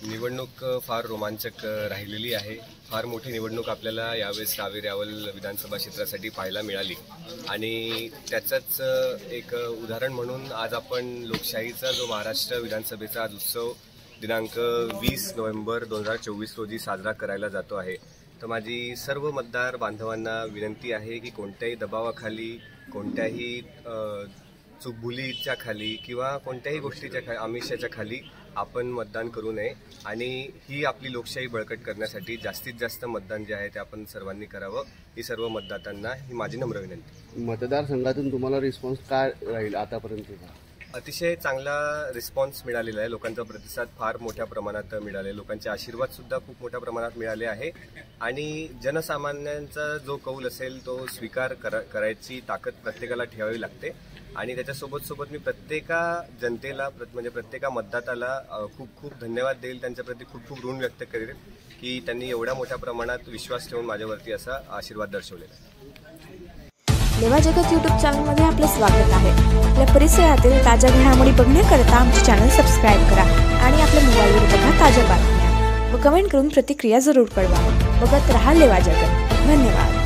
निवडणूक फार रोमांचक राहिलेली आहे। फार मोठी निवडणूक आपल्याला यावेळेस रावेर यावल विधानसभा क्षेत्रासाठी पाहायला मिळाली आणि त्याचंच एक उदाहरण म्हणून आज आपण लोकशाहीचा जो महाराष्ट्र विधानसभेचा आज उत्सव दिनांक 20 नोव्हेंबर 2024 रोजी साजरा करायला जातो आहे। तर माझी सर्व मतदार बांधवांना विनंती आहे की कोणत्याही दबावाखाली, कोणत्याही चुकभुलीच्या खाली किंवा कोणत्याही गोष्टीच्या आमिषाच्या खाली आपण मतदान करू नये आणि ही आपली लोकशाही बळकट करण्यासाठी जास्तीत जास्त मतदान जे आहे ते आपण सर्वांनी करावं, ही सर्व मतदारांना ही माझी नम्र विनंती। मतदारसंघातून तुम्हाला रिस्पॉन्स काय राहील आतापर्यंतचा? अतिशय चांगला रिस्पॉन्स मिळालेला आहे। लोकांचा प्रतिसाद फार मोठ्या प्रमाणात मिळाले, लोकांचे आशीर्वाद सुद्धा खूप मोठ्या प्रमाणात मिळाले आहे आणि जनसामान्यांचा जो कौल असेल तो स्वीकार करायची ताकद प्रत्येकाला ठेवावी लागते आणि त्याच्यासोबत मी प्रत्येका जनतेला म्हणजे प्रत्येका मतदाताला खूप खूप धन्यवाद देईल, त्यांच्याप्रती खूप खूप ऋण व्यक्त करेल की त्यांनी एवढ्या मोठ्या प्रमाणात विश्वास ठेवून माझ्यावरती असा आशीर्वाद दर्शवलेला आहे। लेवा जगत यूट्यूब चॅनलमध्ये आपले स्वागत आहे। आपल्या परिसरातील ताज्या घडामोडी बघण्याकरता आमचे चॅनल सबस्क्राईब करा आणि आपल्या मोबाईलवर बघा ताज्या बातम्या व कमेंट करून प्रतिक्रिया जरूर कळवा। बघत रहा लेवा जगत। धन्यवाद।